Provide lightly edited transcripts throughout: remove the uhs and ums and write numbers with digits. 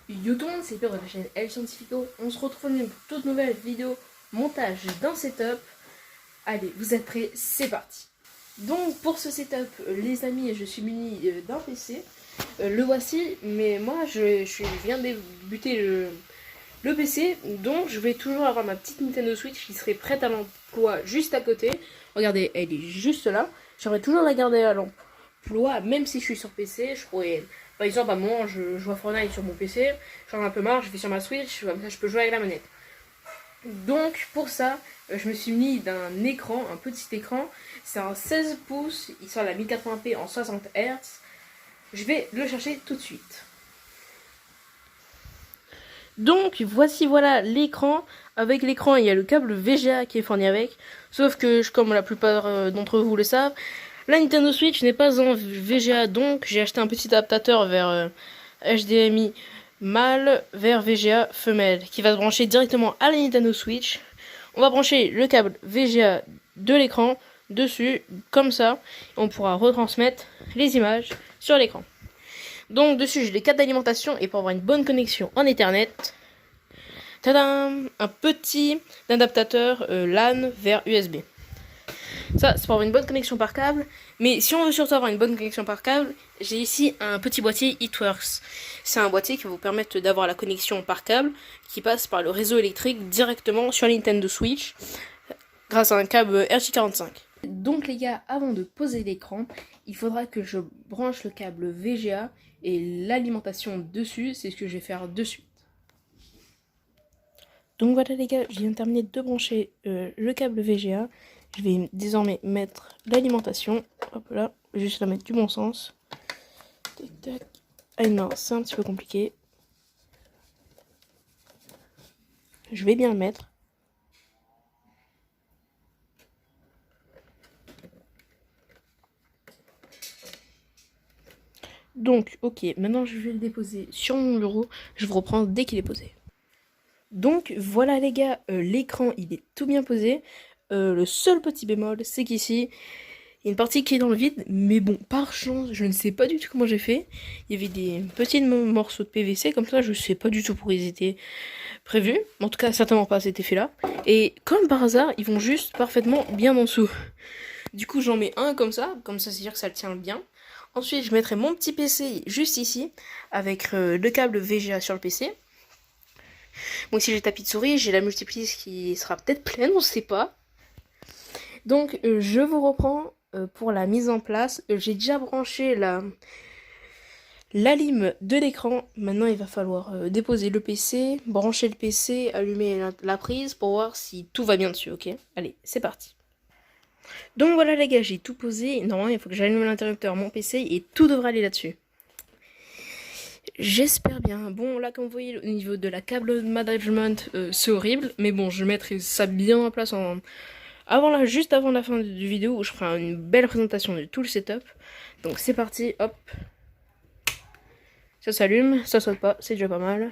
Yo tout le monde, c'est Pierre de la chaîne El Scientifico. On se retrouve pour une toute nouvelle vidéo montage d'un setup. Allez, vous êtes prêts? C'est parti. Donc pour ce setup, les amis, je suis muni d'un PC. Le voici, mais moi je viens de débuter le PC, donc je vais toujours avoir ma petite Nintendo Switch qui serait prête à l'emploi juste à côté. Regardez, elle est juste là. J'aurais toujours la garder à l'emploi, même si je suis sur PC. Je pourrais, par exemple, à un moment, je joue à Fortnite sur mon PC, j'en ai un peu marre, je vais sur ma Switch, comme ça je peux jouer avec la manette. Donc pour ça, je me suis mis d'un écran, un petit écran. C'est un 16 pouces, il sort à la 1080p en 60 Hz. Je vais le chercher tout de suite. Donc voilà l'écran. Avec l'écran, il y a le câble VGA qui est fourni avec. Sauf que, comme la plupart d'entre vous le savent, la Nintendo Switch n'est pas en VGA. Donc j'ai acheté un petit adaptateur vers HDMI mâle vers VGA femelle qui va se brancher directement à la Nintendo Switch. On va brancher le câble VGA de l'écran dessus, comme ça. On pourra retransmettre les images sur l'écran. Donc dessus j'ai les câbles d'alimentation et pour avoir une bonne connexion en Ethernet, tadam, un petit adaptateur LAN vers USB. Ça c'est pour avoir une bonne connexion par câble, mais si on veut surtout avoir une bonne connexion par câble, j'ai ici un petit boîtier It-Works. C'est un boîtier qui va vous permettre d'avoir la connexion par câble qui passe par le réseau électrique directement sur la Nintendo Switch grâce à un câble RJ45. Donc les gars, avant de poser l'écran, il faudra que je branche le câble VGA et l'alimentation dessus, c'est ce que je vais faire de suite. Donc voilà les gars, je viens de terminer de brancher le câble VGA. Je vais désormais mettre l'alimentation. Hop là, juste la mettre du bon sens. Tac tac. Ah non, c'est un petit peu compliqué. Je vais bien le mettre. Donc, ok, maintenant je vais le déposer sur mon bureau. Je vous reprends dès qu'il est posé. Donc voilà les gars, l'écran il est tout bien posé. Le seul petit bémol, c'est qu'ici, il y a une partie qui est dans le vide. Mais bon, par chance, je ne sais pas du tout comment j'ai fait. Il y avait des petits morceaux de PVC comme ça, je sais pas du tout pourquoi ils étaient prévus. En tout cas, certainement pas cet effet-là. Et comme par hasard, ils vont juste parfaitement bien en dessous. Du coup, j'en mets un comme ça c'est sûr que ça le tient bien. Ensuite, je mettrai mon petit PC juste ici, avec le câble VGA sur le PC. Bon, si j'ai tapis de souris, j'ai la multiprise qui sera peut-être pleine, on ne sait pas. Donc, je vous reprends pour la mise en place. J'ai déjà branché la lime de l'écran. Maintenant, il va falloir déposer le PC, brancher le PC, allumer la prise pour voir si tout va bien dessus, ok? Allez, c'est parti. Donc voilà les gars, j'ai tout posé. Normalement, il faut que j'allume l'interrupteur, mon PC, et tout devrait aller là-dessus. J'espère bien. Bon, là, comme vous voyez, au niveau de la câble management, c'est horrible. Mais bon, je mettrai ça bien en place juste avant la fin du vidéo où je ferai une belle présentation de tout le setup. Donc c'est parti, hop. Ça s'allume, ça saute pas, c'est déjà pas mal.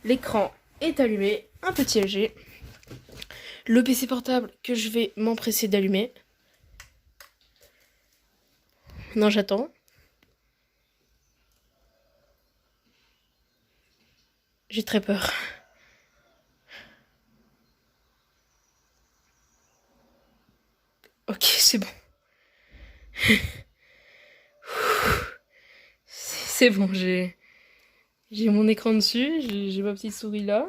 L'écran est allumé, un petit LG. Le PC portable que je vais m'empresser d'allumer. Non, j'attends. J'ai très peur. Ok, c'est bon. C'est bon, j'ai mon écran dessus, j'ai ma petite souris là.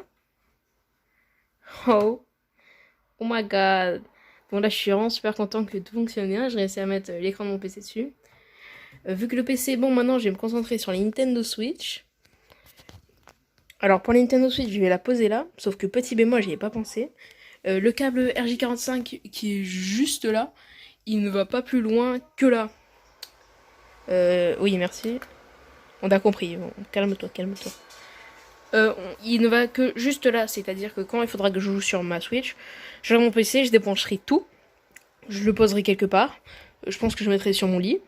Oh my god. Bon là je suis vraiment super content que tout fonctionne bien. J'ai réussi à mettre l'écran de mon PC dessus. Vu que le PC est bon, maintenant je vais me concentrer sur la Nintendo Switch. Alors pour la Nintendo Switch, je vais la poser là. Sauf que petit bémol, j'y ai pas pensé. Le câble RJ45 qui est juste là, il ne va pas plus loin que là. Oui, merci. On a compris. Bon, calme-toi, calme-toi. Il ne va que juste là, c'est-à-dire que quand il faudra que je joue sur ma Switch, j'aurai mon PC, je débrancherai tout, je le poserai quelque part, je pense que je le mettrai sur mon lit,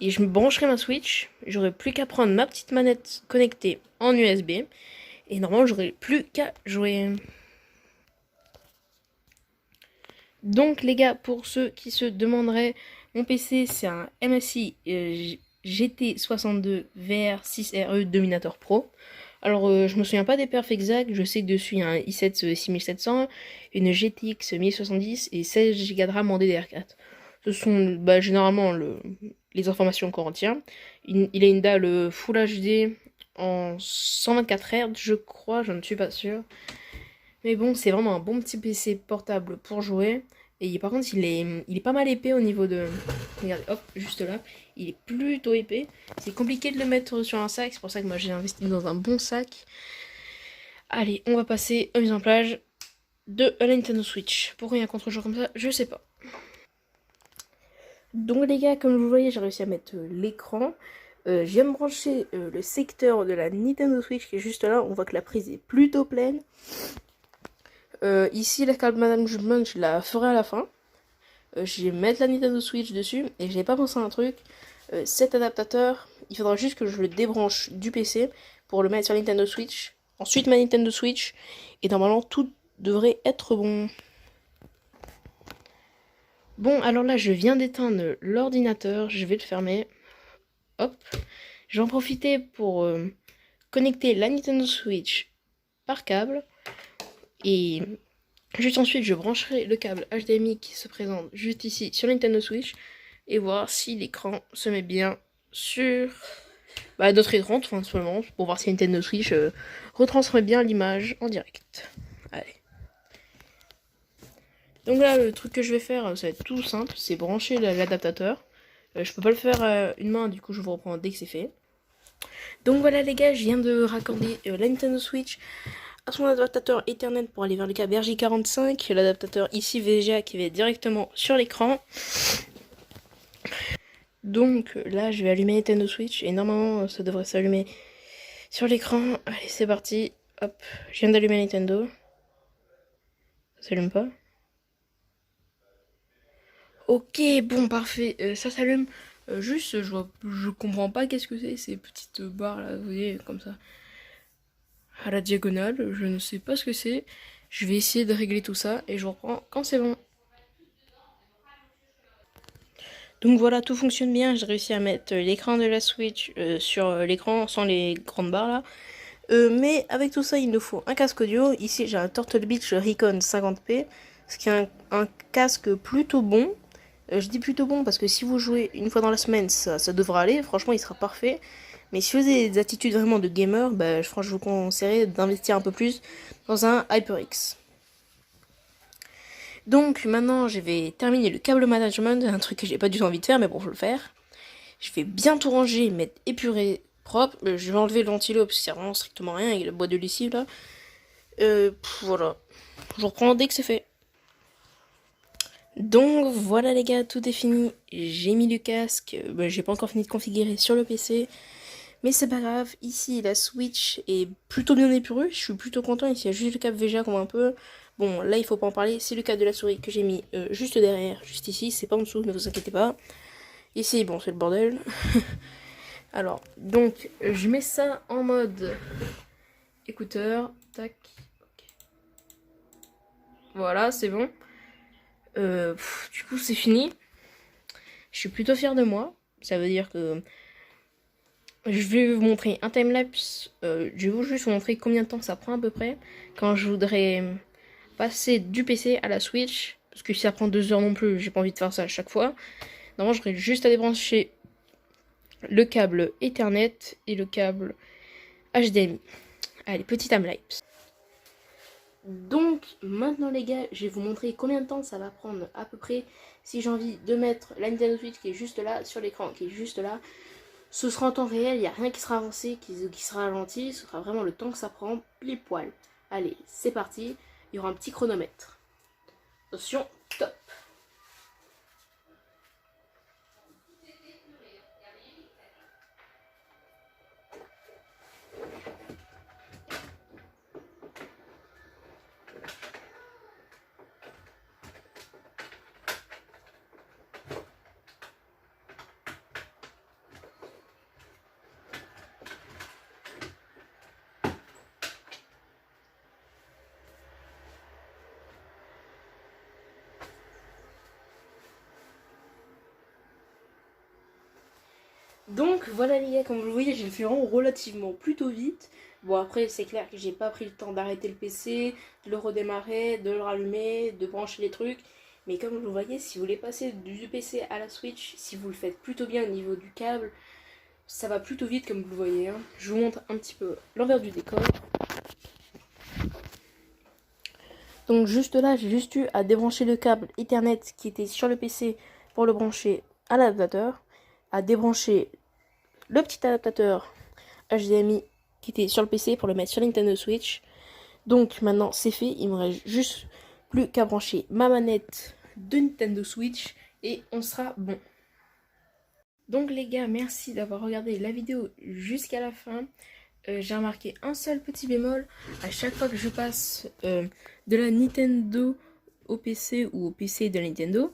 et je me brancherai ma Switch, j'aurai plus qu'à prendre ma petite manette connectée en USB, et normalement j'aurai plus qu'à jouer. Donc les gars, pour ceux qui se demanderaient, mon PC c'est un MSI GT62 VR6RE Dominator Pro. Alors, je me souviens pas des perfs exacts, je sais que dessus il y a un i7 6700, une GTX 1070 et 16 Go de RAM en DDR4. Ce sont généralement les informations qu'on retient. Il a une dalle Full HD en 124 Hz, je crois, je ne suis pas sûre. Mais bon, c'est vraiment un bon petit PC portable pour jouer. Et par contre, il est pas mal épais au niveau de... Regardez, hop, juste là. Il est plutôt épais. C'est compliqué de le mettre sur un sac. C'est pour ça que moi, j'ai investi dans un bon sac. Allez, on va passer au mise en plage de la Nintendo Switch. Pourquoi il y a un contre-jour comme ça, je sais pas. Donc les gars, comme vous voyez, j'ai réussi à mettre l'écran. Je viens de brancher le secteur de la Nintendo Switch qui est juste là. On voit que la prise est plutôt pleine. Ici, la carte management, je la ferai à la fin. Je vais mettre la Nintendo Switch dessus. Et j'ai pas pensé à un truc. Cet adaptateur, il faudra juste que je le débranche du PC pour le mettre sur la Nintendo Switch. Ensuite, ma Nintendo Switch. Et normalement, tout devrait être bon. Bon, alors là, je viens d'éteindre l'ordinateur. Je vais le fermer. Hop. Je vais en profiter pour connecter la Nintendo Switch par câble. Et juste ensuite, je brancherai le câble HDMI qui se présente juste ici sur la Nintendo Switch et voir si l'écran se met bien sur notre écran, tout simplement, pour voir si la Nintendo Switch retransmet bien l'image en direct. Allez. Donc là, le truc que je vais faire, ça va être tout simple, c'est brancher l'adaptateur. Je peux pas le faire à une main, du coup je vous reprends dès que c'est fait. Donc voilà les gars, je viens de raccorder la Nintendo Switch à son adaptateur Ethernet pour aller vers le câble RJ45, l'adaptateur ici VGA qui va directement sur l'écran. Donc là je vais allumer Nintendo Switch et normalement ça devrait s'allumer sur l'écran. Allez c'est parti, hop, je viens d'allumer Nintendo. Ça s'allume pas? Ok, bon parfait, ça s'allume. Juste je comprends pas qu'est-ce que c'est ces petites barres là, vous voyez, comme ça. À la diagonale, je ne sais pas ce que c'est. Je vais essayer de régler tout ça et je vous reprends quand c'est bon. Donc voilà, tout fonctionne bien. J'ai réussi à mettre l'écran de la Switch sur l'écran sans les grandes barres là. Mais avec tout ça, il nous faut un casque audio. Ici, j'ai un Turtle Beach Recon 50p, ce qui est un casque plutôt bon. Je dis plutôt bon parce que si vous jouez une fois dans la semaine, ça devra aller. Franchement, il sera parfait. Mais si vous avez des attitudes vraiment de gamer, franchement, je vous conseillerais d'investir un peu plus dans un HyperX. Donc maintenant, je vais terminer le câble management, un truc que j'ai pas du tout envie de faire, mais bon, je vais le faire. Je vais bien tout ranger, mettre épuré, propre. Je vais enlever le ventilo parce que c'est vraiment strictement rien avec la boîte de lessive là. Voilà. Je reprends dès que c'est fait. Donc voilà les gars, tout est fini. J'ai mis le casque. J'ai pas encore fini de configurer sur le PC. Mais c'est pas grave, ici la Switch est plutôt bien épurée, je suis plutôt content, ici il y a juste le câble VGA qu'on voit un peu. Bon là il faut pas en parler, c'est le câble de la souris que j'ai mis juste derrière, juste ici, c'est pas en dessous, ne vous inquiétez pas. Ici bon c'est le bordel. Alors donc je mets ça en mode écouteur, tac, ok. Voilà c'est bon. Du coup c'est fini, je suis plutôt fière de moi, ça veut dire que... Je vais vous montrer un timelapse. Je vais juste vous montrer combien de temps ça prend à peu près. Quand je voudrais passer du PC à la Switch. Parce que si ça prend 2 heures non plus, j'ai pas envie de faire ça à chaque fois. Normalement, j'aurais juste à débrancher le câble Ethernet et le câble HDMI. Allez, petit timelapse. Donc, maintenant les gars, je vais vous montrer combien de temps ça va prendre à peu près. Si j'ai envie de mettre la Nintendo Switch qui est juste là, sur l'écran qui est juste là. Ce sera en temps réel, il n'y a rien qui sera avancé, qui sera ralenti, ce sera vraiment le temps que ça prend, pile poil. Allez, c'est parti, il y aura un petit chronomètre. Attention, top. Donc voilà les gars, comme vous le voyez, j'ai fait vraiment relativement plutôt vite. Bon après c'est clair que j'ai pas pris le temps d'arrêter le PC, de le redémarrer, de le rallumer, de brancher les trucs. Mais comme vous le voyez, si vous voulez passer du PC à la Switch, si vous le faites plutôt bien au niveau du câble, ça va plutôt vite comme vous le voyez. Hein. Je vous montre un petit peu l'envers du décor. Donc juste là, j'ai juste eu à débrancher le câble Ethernet qui était sur le PC pour le brancher à l'adaptateur, à débrancher le petit adaptateur HDMI qui était sur le PC pour le mettre sur la Nintendo Switch. Donc maintenant c'est fait, il me reste juste plus qu'à brancher ma manette de Nintendo Switch et on sera bon. Donc les gars, merci d'avoir regardé la vidéo jusqu'à la fin. J'ai remarqué un seul petit bémol, à chaque fois que je passe de la Nintendo au PC ou au PC de la Nintendo,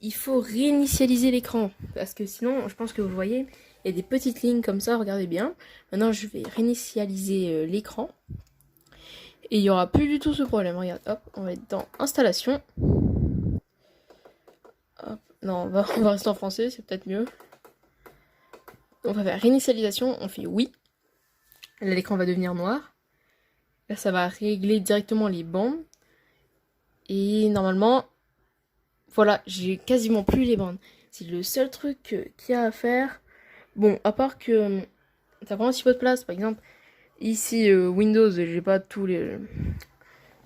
il faut réinitialiser l'écran, parce que sinon, je pense que vous voyez, il y a des petites lignes comme ça, regardez bien. Maintenant, je vais réinitialiser l'écran, et il n'y aura plus du tout ce problème. Regarde, hop, on va être dans installation. Hop, non, on va rester en français, c'est peut-être mieux. On va faire réinitialisation, on fait oui. Là, l'écran va devenir noir. Là, ça va régler directement les bandes. Et normalement, voilà, j'ai quasiment plus les bandes. C'est le seul truc qu'il y a à faire. Bon, à part que ça prend un petit peu de place. Par exemple, ici, Windows, j'ai pas tout le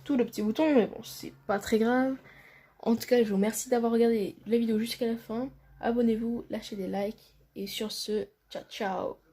petit bouton. Mais bon, c'est pas très grave. En tout cas, je vous remercie d'avoir regardé la vidéo jusqu'à la fin. Abonnez-vous, lâchez des likes. Et sur ce, ciao ciao.